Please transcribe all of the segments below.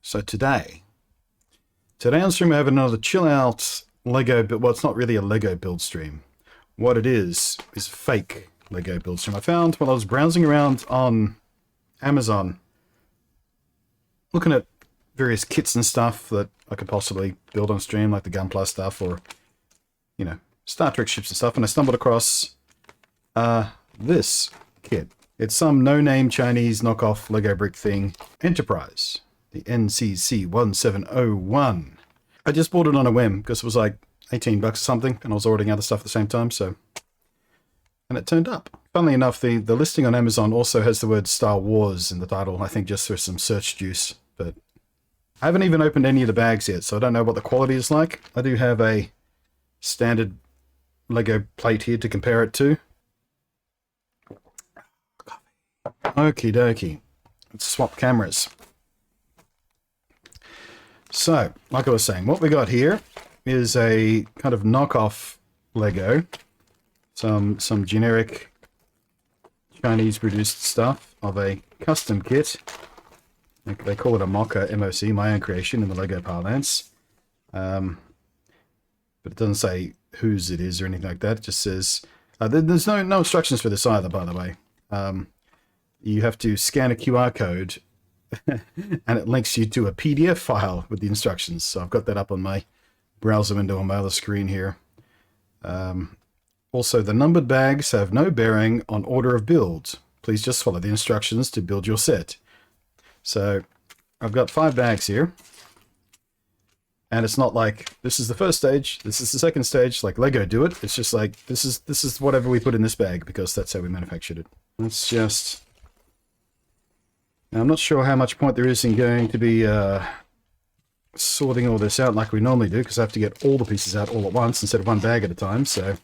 So today on stream I have another chill out Lego, but well, it's not really a Lego build stream. What it is fake Lego build stream. I found while I was browsing around on Amazon, looking at various kits and stuff that I could possibly build on stream, like the Gunpla stuff or, you know, Star Trek ships and stuff, and I stumbled across this kit. It's some no-name Chinese knockoff Lego brick thing, Enterprise, the NCC 1701. I just bought it on a whim because it was like 18 bucks or something, and I was ordering other stuff at the same time, so... And it turned up. Funnily enough, the listing on Amazon also has the word Star Wars in the title, I think just for some search juice, but... I haven't even opened any of the bags yet, so I don't know what the quality is like. I do have a standard Lego plate here to compare it to. Okie dokie. Let's swap cameras. So, like I was saying, what we got here is a kind of knockoff Lego. Some generic Chinese produced stuff of a custom kit. They call it a MOCA, MOC, my own creation in the Lego parlance. But it doesn't say whose it is or anything like that. It just says... there's no instructions for this either, by the way. You have to scan a QR code and it links you to a PDF file with the instructions. So I've got that up on my browser window on my other screen here. Also, the numbered bags have no bearing on order of build. Please just follow the instructions to build your set. So I've got 5 bags here. And it's not like, this is the first stage, this is the second stage, like Lego do it. It's just like, this is whatever we put in this bag, because that's how we manufactured it. Let's just... Now, I'm not sure how much point there is in going to be sorting all this out like we normally do, because I have to get all the pieces out all at once instead of one bag at a time, so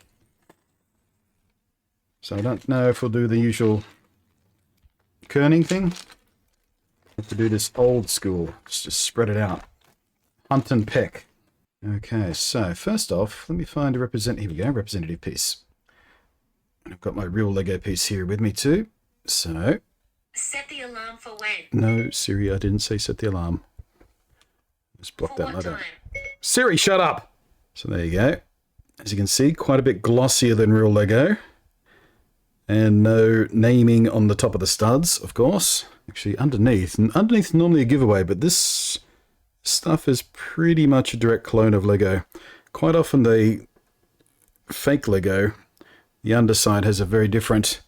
I don't know if we'll do the usual kerning thing. I have to do this old school, just spread it out. Hunt and peck. Okay, so first off, let me find a here we go, representative piece. I've got my real Lego piece here with me too, so... Set the alarm for when? No, Siri, I didn't say set the alarm. Just block that letter. Siri, shut up! So there you go. As you can see, quite a bit glossier than real Lego. And no naming on the top of the studs, of course. Actually, underneath normally a giveaway, but this stuff is pretty much a direct clone of Lego. Quite often the fake Lego, the underside has a very different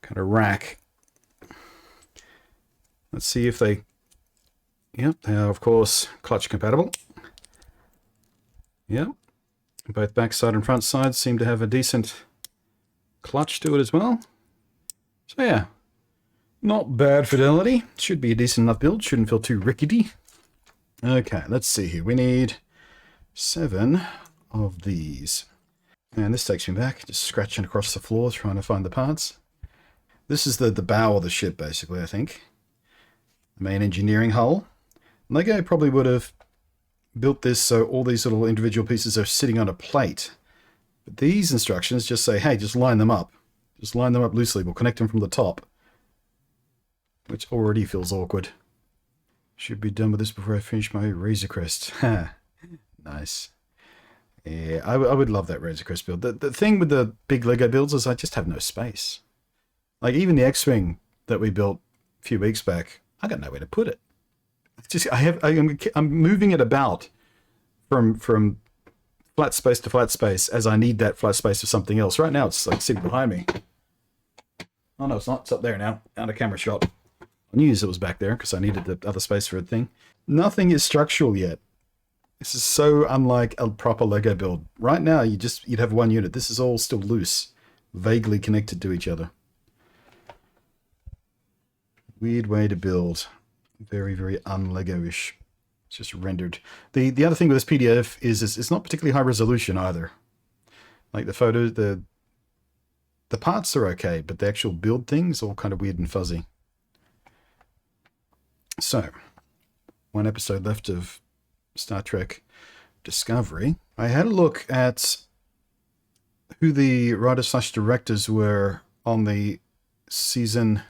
kind of rack. Let's see if they... Yep, they are, of course, clutch compatible. Yep. Both backside and front sides seem to have a decent clutch to it as well. So yeah, not bad fidelity. Should be a decent enough build. Shouldn't feel too rickety. Okay, let's see here. We need 7 of these. And this takes me back, just scratching across the floor trying to find the parts. This is the bow of the ship, basically, I think. The main engineering hull. Lego probably would have built this so all these little individual pieces are sitting on a plate. But these instructions just say, hey, just line them up. Just line them up loosely. We'll connect them from the top. Which already feels awkward. Should be done with this before I finish my Razor Crest. Ha! Nice. Yeah, I would love that Razor Crest build. The thing with the big Lego builds is I just have no space. Like, even the X-Wing that we built a few weeks back, I got nowhere to put it. It's just I'm moving it about from flat space to flat space as I need that flat space for something else. Right now it's like sitting behind me. Oh no, it's not. It's up there now. Out of camera shot. I knew it was back there because I needed the other space for a thing. Nothing is structural yet. This is so unlike a proper Lego build. Right now you'd have one unit. This is all still loose, vaguely connected to each other. Weird way to build. Very, very un-Lego-ish. It's just rendered. The other thing with this PDF is it's not particularly high resolution either. Like the photos, the parts are okay, but the actual build thing's all kind of weird and fuzzy. So, one episode left of Star Trek Discovery. I had a look at who the writers/directors were on the season...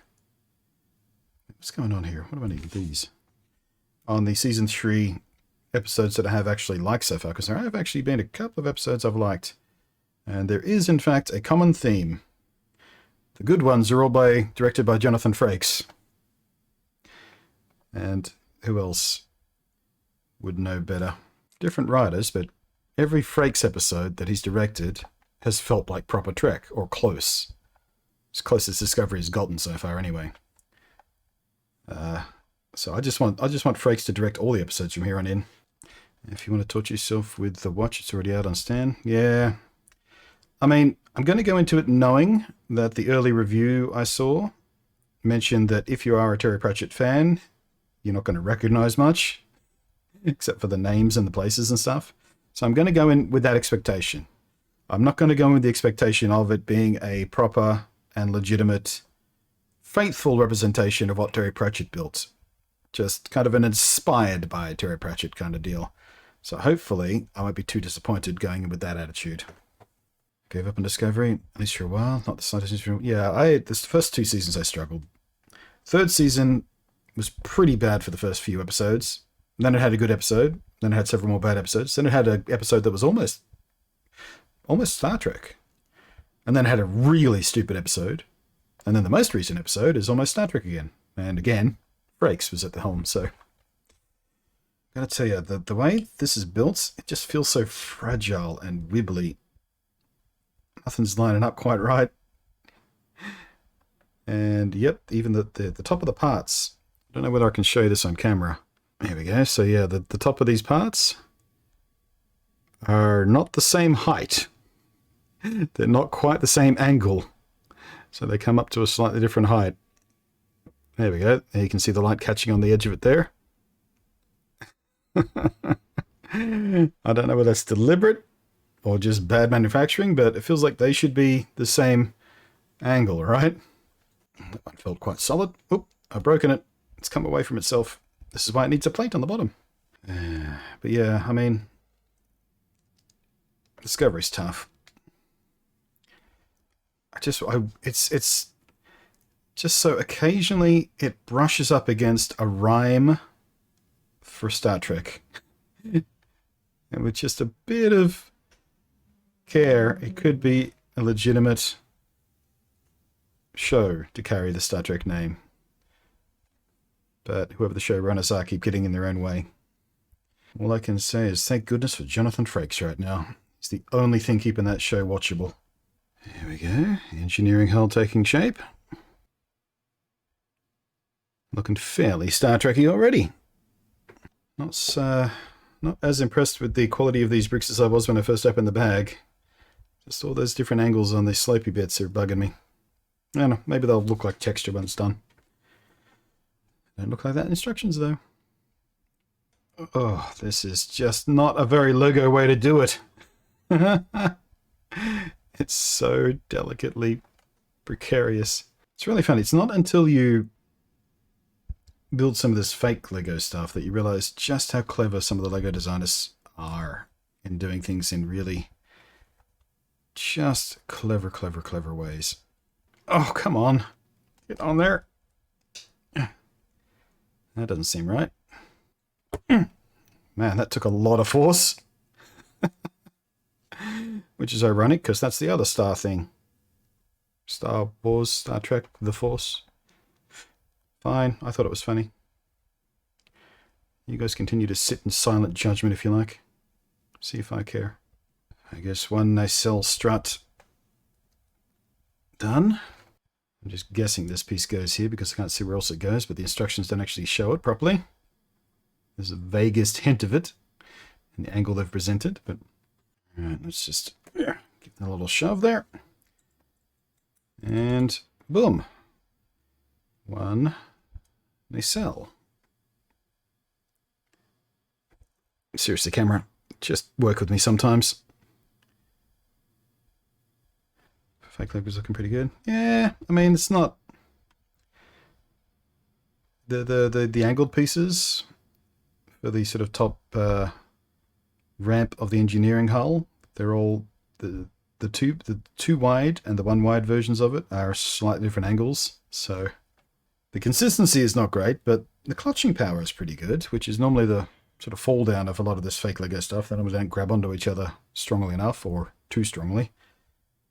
What's going on here? What do I need with these? on the season 3 episodes that I have actually liked so far, because there have actually been a couple of episodes I've liked. And there is, in fact, a common theme. The good ones are all directed by Jonathan Frakes. And who else would know better? Different writers, but every Frakes episode that he's directed has felt like proper Trek, or close. As close as Discovery has gotten so far, anyway. So I just want Frakes to direct all the episodes from here on in. If you want to torture yourself with The Watch, it's already out on Stan. Yeah. I mean, I'm going to go into it knowing that the early review I saw mentioned that if you are a Terry Pratchett fan, you're not going to recognize much, except for the names and the places and stuff. So I'm going to go in with that expectation. I'm not going to go in with the expectation of it being a proper and legitimate, faithful representation of what Terry Pratchett built. Just kind of an inspired by Terry Pratchett kind of deal. So hopefully I won't be too disappointed going in with that attitude. Gave up on Discovery, at least for a while. Not the slightest. Yeah, this first 2 seasons I struggled. Third season was pretty bad for the first few episodes. Then it had a good episode. Then it had several more bad episodes. Then it had an episode that was almost Star Trek. And then it had a really stupid episode. And then the most recent episode is almost Star Trek again. And again, Frakes was at the helm, so... Gotta tell you, the way this is built, it just feels so fragile and wibbly. Nothing's lining up quite right. And yep, even the top of the parts. I don't know whether I can show you this on camera. There we go. So yeah, the top of these parts are not the same height. They're not quite the same angle. So they come up to a slightly different height. There we go. There you can see the light catching on the edge of it there. I don't know whether that's deliberate or just bad manufacturing, but it feels like they should be the same angle, right? That one felt quite solid. Oop, I've broken it. It's come away from itself. This is why it needs a plate on the bottom. But yeah, I mean, Discovery's tough. It's just so occasionally it brushes up against a rhyme for Star Trek. And with just a bit of care, it could be a legitimate show to carry the Star Trek name. But whoever the showrunners are keep getting in their own way. All I can say is thank goodness for Jonathan Frakes right now. He's the only thing keeping that show watchable. Here we go. Engineering hull taking shape. Looking fairly Star Trek-y already. Not as impressed with the quality of these bricks as I was when I first opened the bag. Just all those different angles on these slopey bits are bugging me. I don't know, maybe they'll look like texture when it's done. Don't look like that in instructions though. Oh, this is just not a very Lego way to do it. It's so delicately precarious. It's really funny. It's not until you build some of this fake Lego stuff that you realize just how clever some of the Lego designers are in doing things in really just clever ways. Oh, come on. Get on there. That doesn't seem right. Man, that took a lot of force. Which is ironic, because that's the other Star thing. Star Wars, Star Trek, The Force. Fine, I thought it was funny. You guys continue to sit in silent judgment if you like. See if I care. I guess one nacelle strut done. I'm just guessing this piece goes here because I can't see where else it goes, but the instructions don't actually show it properly. There's a vaguest hint of it in the angle they've presented, but alright, let's just give it a little shove there. And boom. One nacelle. Seriously, camera, just work with me sometimes. Fake Lego's looking pretty good. Yeah, I mean, it's not the angled pieces for the sort of top ramp of the engineering hull. They're all the two wide and the one wide versions of it are slightly different angles. So The consistency is not great, but the clutching power is pretty good, which is normally the sort of fall down of a lot of this fake Lego stuff. They normally don't grab onto each other strongly enough, or too strongly,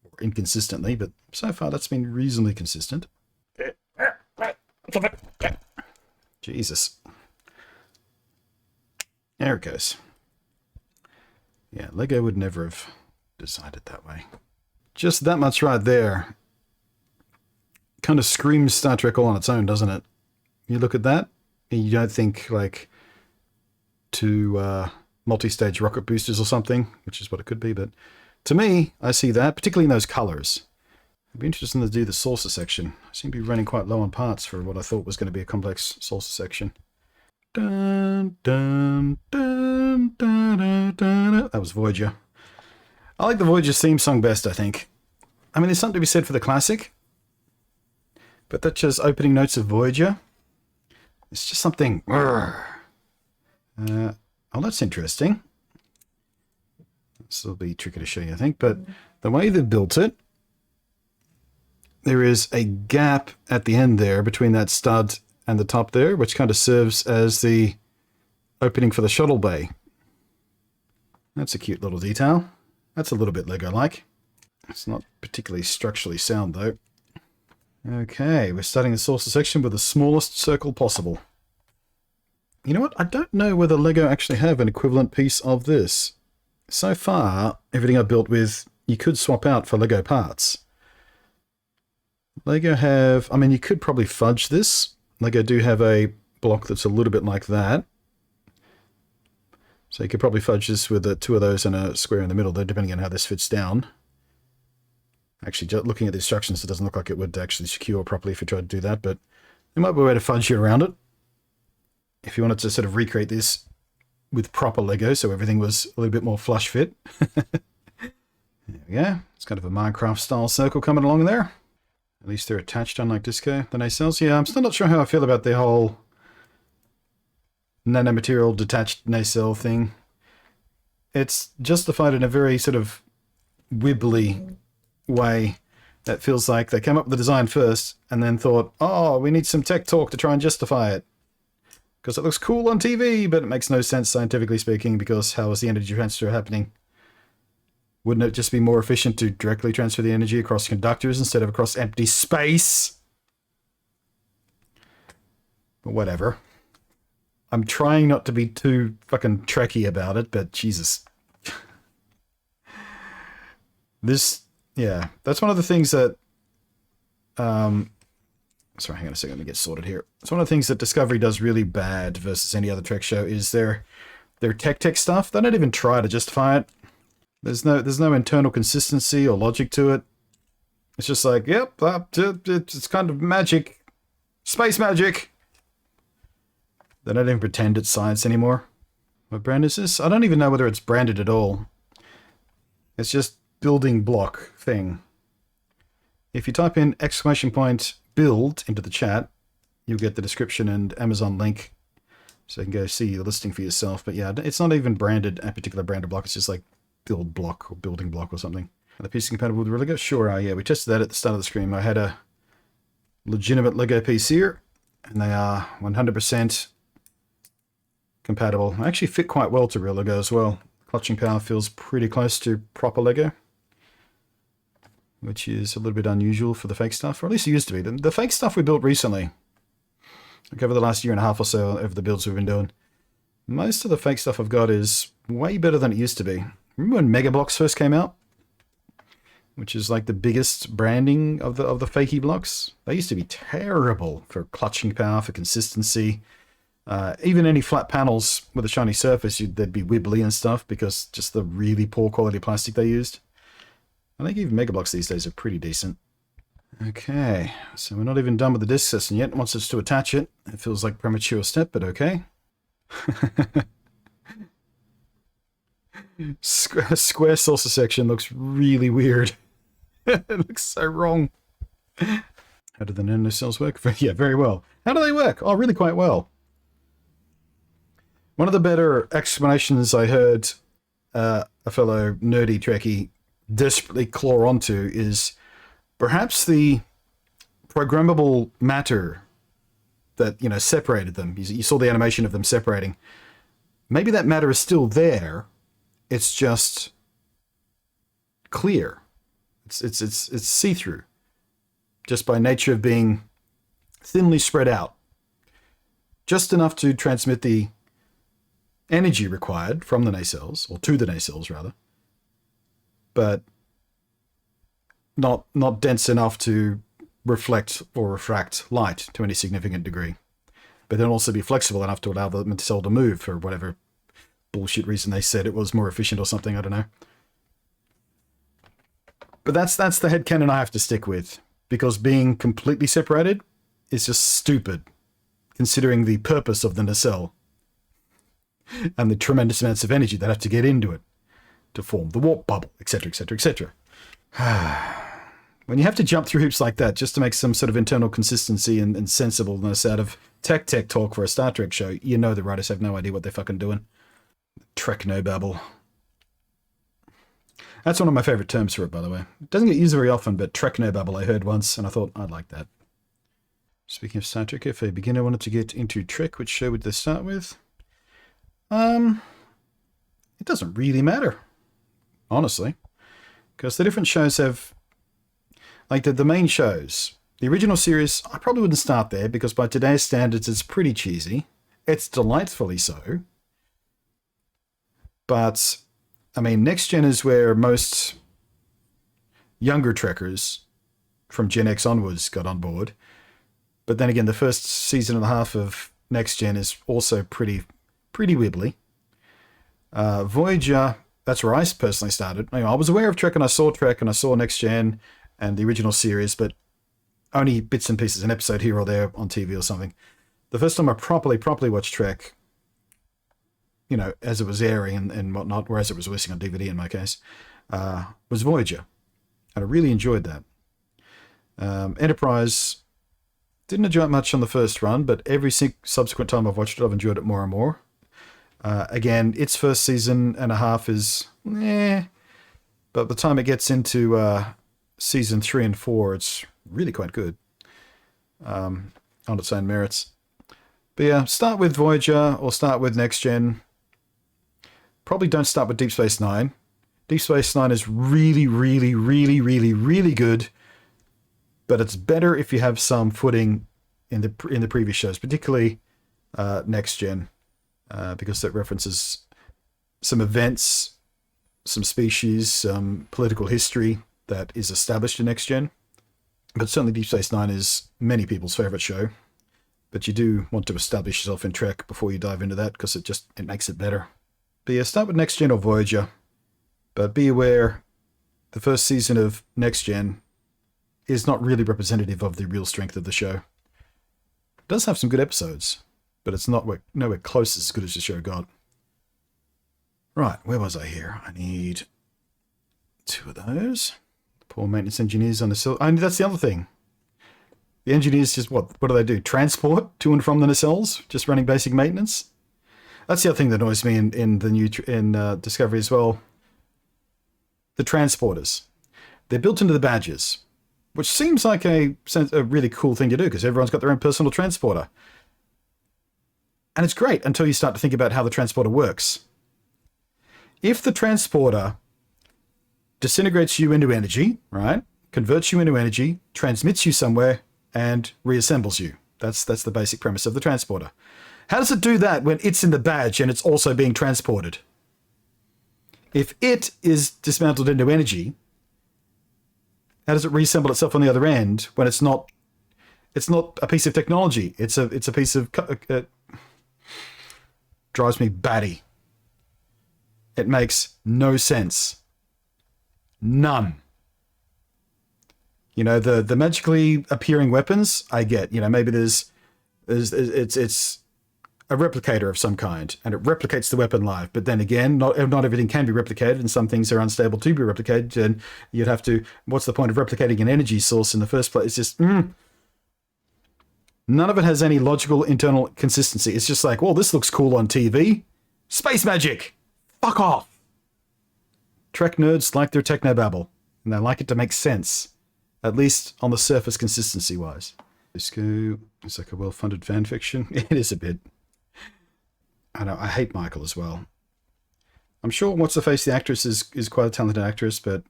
or inconsistently, but so far that's been reasonably consistent. Jesus. There it goes. Yeah, Lego would never have designed it that way. Just that much right there kind of screams Star Trek all on its own, doesn't it? You look at that, and you don't think, like, two multi-stage rocket boosters or something, which is what it could be, but to me, I see that, particularly in those colors. It'd be interesting to do the saucer section. I seem to be running quite low on parts for what I thought was going to be a complex saucer section. Dun, dun, dun, dun, dun, dun. That was Voyager. I like the Voyager theme song best, I think. I mean, there's something to be said for the classic, but that's just opening notes of Voyager. It's just something... oh, that's interesting. This will be tricky to show you, I think, but the way they built it, there is a gap at the end there between that stud and the top there, which kind of serves as the opening for the shuttle bay. That's a cute little detail. That's a little bit Lego-like. It's not particularly structurally sound, though. Okay, we're starting the saucer section with the smallest circle possible. You know what? I don't know whether Lego actually have an equivalent piece of this. So far, everything I've built with, you could swap out for Lego parts. Lego have... I mean, you could probably fudge this. Lego do have a block that's a little bit like that. So you could probably fudge this with two of those and a square in the middle there, depending on how this fits down. Actually, just looking at the instructions, it doesn't look like it would actually secure properly if you tried to do that, but there might be a way to fudge you around it. If you wanted to sort of recreate this with proper Lego, so everything was a little bit more flush fit. There we go. It's kind of a Minecraft-style circle coming along there. At least they're attached, unlike Disco, the nacelles. Yeah, I'm still not sure how I feel about the whole nanomaterial detached nacelle thing. It's justified in a very sort of wibbly way that feels like they came up with the design first and then thought, oh, we need some tech talk to try and justify it. Because it looks cool on TV, but it makes no sense scientifically speaking, because how is the energy transfer happening? Wouldn't it just be more efficient to directly transfer the energy across conductors instead of across empty space? But whatever. I'm trying not to be too fucking Trekkie about it, but Jesus. This, yeah, that's one of the things that... sorry, hang on a second, let me get sorted here. It's one of the things that Discovery does really bad versus any other Trek show is their tech stuff. They don't even try to justify it. There's no internal consistency or logic to it. It's just like, yep, it's kind of magic. Space magic! They don't even pretend it's science anymore. What brand is this? I don't even know whether it's branded at all. It's just building block thing. If you type in !build into the chat, you'll get the description and Amazon link, so you can go see the listing for yourself. But yeah, it's not even branded a particular brand of block. It's just like build block or building block or something. Are the pieces compatible with Lego? Sure, yeah, we tested that at the start of the stream. I had a legitimate Lego piece here, and they are 100% compatible. They actually fit quite well to real Lego as well. Clutching power feels pretty close to proper Lego, which is a little bit unusual for the fake stuff, or at least it used to be. The fake stuff we built recently, like over the last year and a half or so, over the builds we've been doing, most of the fake stuff I've got is way better than it used to be. Remember when Mega Blocks first came out? Which is like the biggest branding of the fakey blocks? They used to be terrible for clutching power, for consistency. Even any flat panels with a shiny surface, they'd be wibbly and stuff because just the really poor quality plastic they used. I think even Mega Blocks these days are pretty decent. Okay, so we're not even done with the disk system yet. It wants us to attach it. It feels like a premature step, but okay. Square saucer section looks really weird. It looks so wrong. How do the nanocells work? Yeah, very well. How do they work? Oh, really quite well. One of the better explanations I heard a fellow nerdy Trekkie desperately claw onto is perhaps the programmable matter that, you know, separated them. You saw the animation of them separating. Maybe that matter is still there. It's just clear. It's see-through, just by nature of being thinly spread out, just enough to transmit the energy required from the nacelles, or to the nacelles rather, but not dense enough to reflect or refract light to any significant degree, but then also be flexible enough to allow the nacelle to move for whatever bullshit reason they said it was more efficient or something, I don't know. But that's the headcanon I have to stick with, because being completely separated is just stupid, considering the purpose of the nacelle and the tremendous amounts of energy that have to get into it to form the warp bubble, etc., etc., etc. When you have to jump through hoops like that just to make some sort of internal consistency and sensibleness out of tech talk for a Star Trek show, you know the writers have no idea what they're fucking doing. Treknobabble. That's one of my favorite terms for it, by the way. It doesn't get used very often, but Treknobabble I heard once, and I thought I'd like that. Speaking of Star Trek, if a beginner wanted to get into Trek, which show would they start with? It doesn't really matter, honestly, because the different shows have, like the main shows, the original series, I probably wouldn't start there because by today's standards, it's pretty cheesy. It's delightfully so. But, I mean, Next Gen is where most younger Trekkers from Gen X onwards got on board. But then again, the first season and a half of Next Gen is also pretty wibbly. Voyager, that's where I personally started. I was aware of Trek and I saw Next Gen and the original series, but only bits and pieces, an episode here or there on TV or something. The first time I properly watched Trek, you know, as it was airing and whatnot, or as it was releasing on DVD in my case, was Voyager. And I really enjoyed that. Enterprise, didn't enjoy it much on the first run, but every subsequent time I've watched it, I've enjoyed it more and more. Again, its first season and a half is but by the time it gets into season 3 and 4, it's really quite good on its own merits. But yeah, start with Voyager or start with Next Gen. Probably don't start with Deep Space Nine. Deep Space Nine is really good, but it's better if you have some footing in the previous shows, particularly Next Gen, because that references some events, some species, some political history that is established in Next Gen. But certainly Deep Space Nine is many people's favorite show. But you do want to establish yourself in Trek before you dive into that, because it makes it better. But yeah, start with Next Gen or Voyager. But be aware, the first season of Next Gen is not really representative of the real strength of the show. It does have some good episodes, but it's nowhere close as good as the show got. Right, where was I here? I need 2 of those. Poor maintenance engineers on the... that's the other thing. The engineers just, what do they do? Transport to and from the nacelles? Just running basic maintenance? That's the other thing that annoys me in the new Discovery as well. The transporters. They're built into the badges, which seems like a really cool thing to do because everyone's got their own personal transporter. And it's great until you start to think about how the transporter works. If the transporter disintegrates you into energy, right? Converts you into energy, transmits you somewhere, and reassembles you. That's the basic premise of the transporter. How does it do that when it's in the badge and it's also being transported? If it is dismantled into energy, how does it reassemble itself on the other end when it's not a piece of technology? It's a piece of... drives me batty. It makes no sense. None. You know, the magically appearing weapons, I get. You know, maybe it's a replicator of some kind, and it replicates the weapon live. But then again, not everything can be replicated, and some things are unstable to be replicated, and you'd have to... What's the point of replicating an energy source in the first place? It's just... None of it has any logical internal consistency. It's just like, well, this looks cool on TV. Space magic! Fuck off! Trek nerds like their technobabble, and they like it to make sense. At least on the surface consistency-wise. Let's go It's like a well-funded fan fiction. It is a bit. I know, I hate Michael as well. I'm sure What's-Her-Face, the actress, is quite a talented actress, but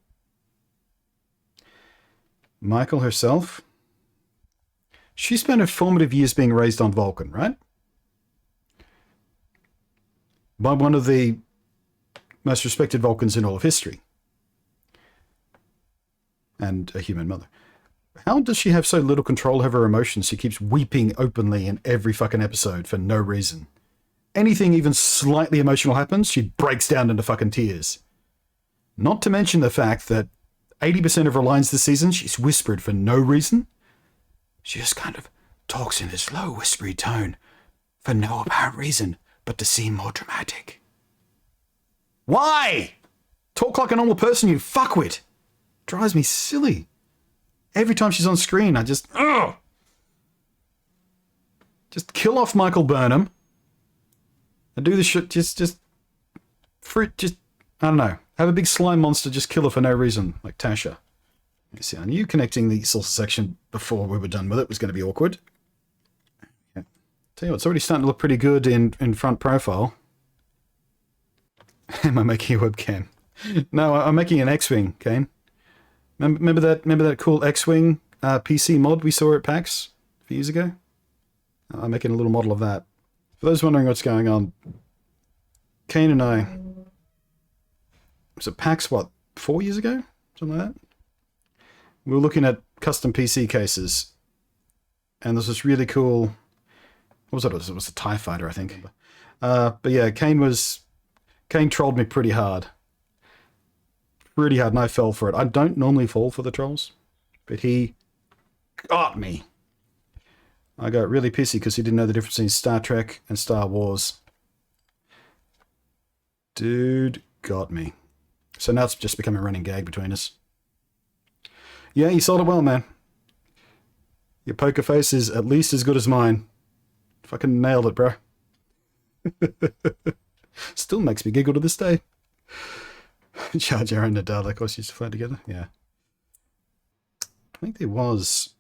Michael herself, she spent her formative years being raised on Vulcan, right? By one of the most respected Vulcans in all of history. And a human mother. How does she have so little control over her emotions? She keeps weeping openly in every fucking episode for no reason. Anything even slightly emotional happens, she breaks down into fucking tears. Not to mention the fact that 80% of her lines this season, she's whispered for no reason. She just kind of talks in this low, whispery tone for no apparent reason, but to seem more dramatic. Why? Talk like a normal person, you fuckwit. Drives me silly. Every time she's on screen, I just... Ugh! Just kill off Michael Burnham. And do this shit, just... I don't know. Have a big slime monster just kill her for no reason, like Tasha. You see, I knew connecting the saucer section before we were done with it was going to be awkward. Yeah. Tell you what, it's already starting to look pretty good in front profile. Am I making a webcam? No, I'm making an X-Wing, Cayin. Remember that cool X-Wing PC mod we saw at PAX a few years ago? I'm making a little model of that. For those wondering what's going on, Cayin and I... Was it PAX, what, 4 years ago? Something like that? We were looking at custom PC cases. And there's this really cool... What was it? It was a TIE Fighter, I think. But yeah, Cayin trolled me pretty hard. Pretty hard, and I fell for it. I don't normally fall for the trolls. But he got me. I got really pissy because he didn't know the difference between Star Trek and Star Wars. Dude got me. So now it's just become a running gag between us. Yeah, you sold it well, man. Your poker face is at least as good as mine. Fucking nailed it, bro. Still makes me giggle to this day. Jar Jar and Nadal, of course, used to fly together. Yeah. I think there was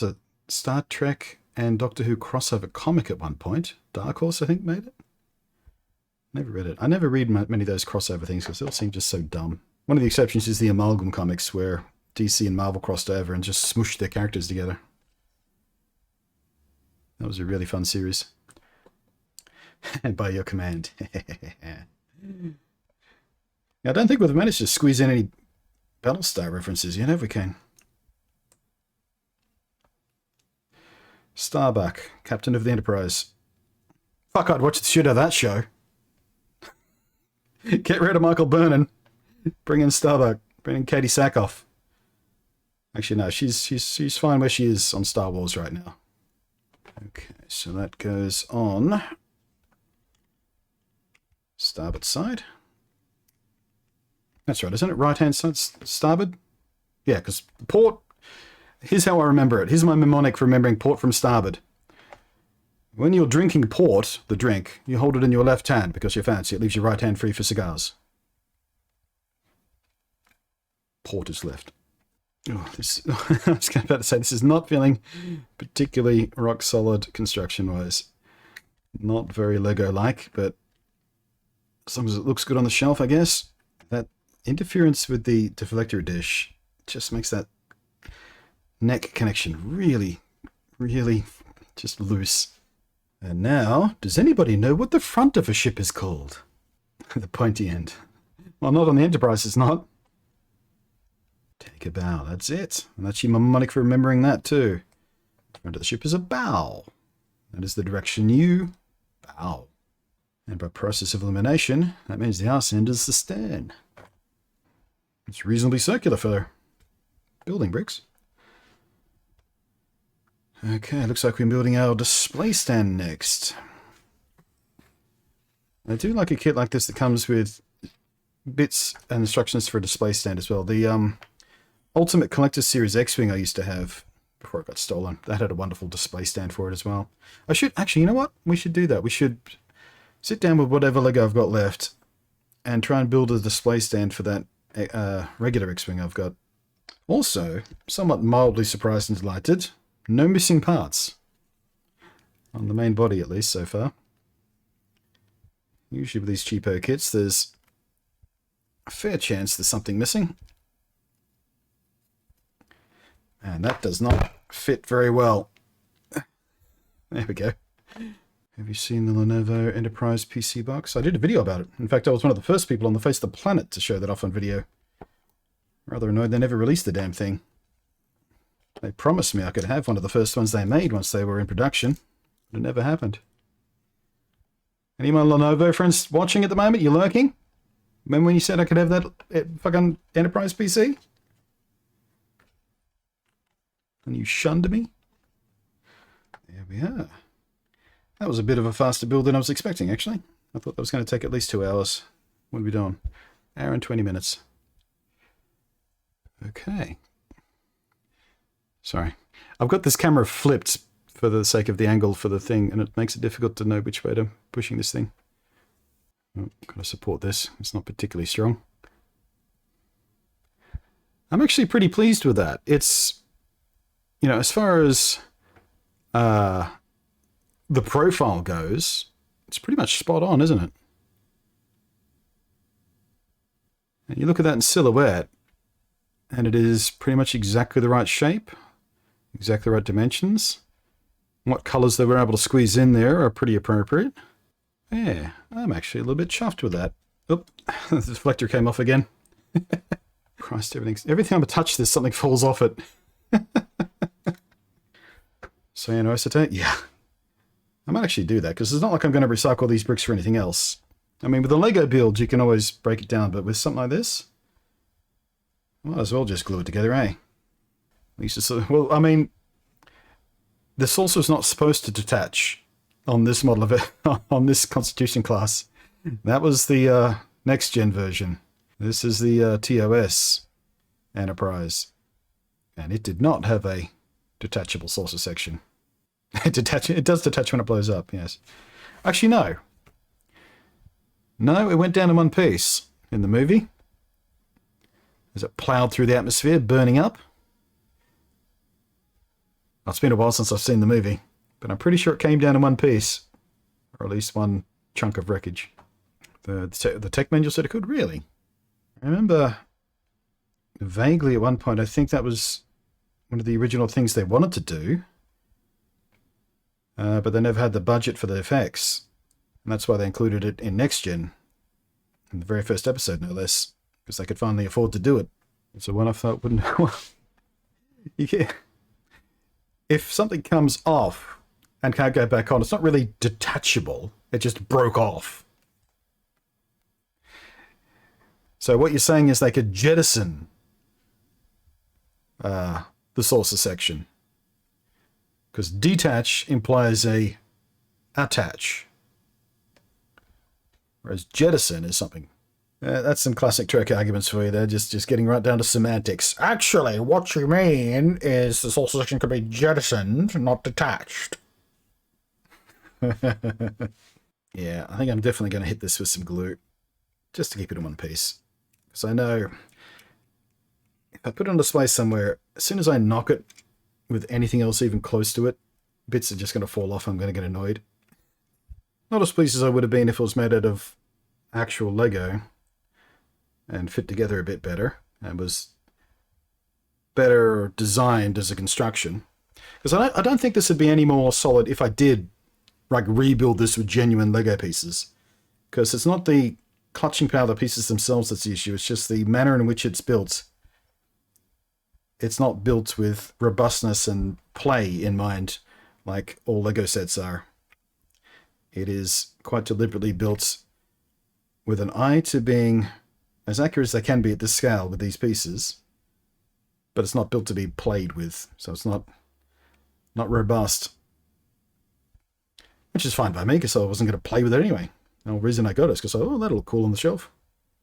a Star Trek and Doctor Who crossover comic at one point. Dark Horse, I think, made it. Never read it. I never read many of those crossover things because they all seem just so dumb. One of the exceptions is the Amalgam comics where DC and Marvel crossed over and just smooshed their characters together. That was a really fun series. And by your command. I don't think we've managed to squeeze in any Battlestar references yet, have we, Cayin? Starbuck, Captain of the Enterprise. Fuck, I'd watch the shit out of that show. Get rid of Michael Burnham. Bring in Starbuck. Bring in Katie Sackhoff. Actually, no, she's fine where she is on Star Wars right now. Okay, so that goes on starboard side. That's right, isn't it? Right-hand side, starboard? Yeah, because port... Here's how I remember it. Here's my mnemonic for remembering port from starboard. When you're drinking port, the drink, you hold it in your left hand because you're fancy. It leaves your right hand free for cigars. Port is left. Oh, this, I was about to say, this is not feeling particularly rock-solid construction-wise. Not very Lego-like, but as long as it looks good on the shelf, I guess. That interference with the deflector dish just makes that neck connection really, really just loose. And now, does anybody know what the front of a ship is called? The pointy end. Well, not on the Enterprise, it's not. Take a bow, that's it. And that's your mnemonic for remembering that too. The front of the ship is a bow. That is the direction you bow. And by process of elimination, that means the arse end is the stern. It's reasonably circular for building bricks. Okay, looks like we're building our display stand next. I do like a kit like this that comes with bits and instructions for a display stand as well. The Ultimate Collector Series X-Wing I used to have before it got stolen. That had a wonderful display stand for it as well. I should, actually, you know what? We should do that. We should sit down with whatever Lego I've got left and try and build a display stand for that regular X-Wing I've got. Also, somewhat mildly surprised and delighted, no missing parts. On the main body, at least, so far. Usually with these cheapo kits, there's a fair chance there's something missing. And that does not fit very well. There we go. Have you seen the Lenovo Enterprise PC box? I did a video about it. In fact, I was one of the first people on the face of the planet to show that off on video. Rather annoyed they never released the damn thing. They promised me I could have one of the first ones they made once they were in production. But it never happened. Any of my Lenovo friends watching at the moment? You lurking? Remember when you said I could have that fucking Enterprise PC? And you shunned me? There we are. That was a bit of a faster build than I was expecting, actually. I thought that was going to take at least 2 hours. What are we doing? Hour and 20 minutes. Okay. Sorry. I've got this camera flipped for the sake of the angle for the thing, and it makes it difficult to know which way to pushing this thing. Oh, got to support this. It's not particularly strong. I'm actually pretty pleased with that. It's, you know, as far as the profile goes, it's pretty much spot on, isn't it? And you look at that in silhouette, and it is pretty much exactly the right shape, exactly the right dimensions. What colors they were able to squeeze in there are pretty appropriate. Yeah, I'm actually a little bit chuffed with that. Oop, the deflector came off again. Christ, every time I touch this, something falls off it. Cyanoacetate? Yeah. I might actually do that, because it's not like I'm going to recycle these bricks for anything else. I mean, with a Lego build, you can always break it down, but with something like this, I might as well just glue it together, eh? At least it's, well, I mean, this also is not supposed to detach on this model of it, on this Constitution class. That was the next-gen version. This is the TOS Enterprise. And it did not have a detachable saucer section. It does detach when it blows up, yes. Actually, no. No, it went down in one piece in the movie. As it plowed through the atmosphere, burning up. Well, it's been a while since I've seen the movie, but I'm pretty sure it came down in one piece. Or at least one chunk of wreckage. The tech manual said it could, really. I remember vaguely at one point, I think that was one of the original things they wanted to do. But they never had the budget for the effects. And that's why they included it in Next Gen. In the very first episode, no less. Because they could finally afford to do it. It's a one I thought wouldn't... Yeah. If something comes off and can't go back on, it's not really detachable. It just broke off. So what you're saying is they could jettison the saucer section. Because detach implies a attach. Whereas jettison is something. That's some classic Trek arguments for you there, just getting right down to semantics. Actually, what you mean is the saucer section could be jettisoned, not detached. Yeah, I think I'm definitely going to hit this with some glue. Just to keep it in one piece. Because I know if I put it on display somewhere, as soon as I knock it with anything else even close to it, bits are just going to fall off. I'm going to get annoyed. Not as pleased as I would have been if it was made out of actual Lego and fit together a bit better and was better designed as a construction. Because I don't think this would be any more solid if I did like rebuild this with genuine Lego pieces. Because it's not the clutching power of the pieces themselves that's the issue. It's just the manner in which it's built. It's not built with robustness and play in mind like all Lego sets are. It is quite deliberately built with an eye to being as accurate as they can be at this scale with these pieces, but it's not built to be played with, so it's not robust. Which is fine by me, because I wasn't going to play with it anyway. The whole reason I got it is because, oh, that'll look cool on the shelf.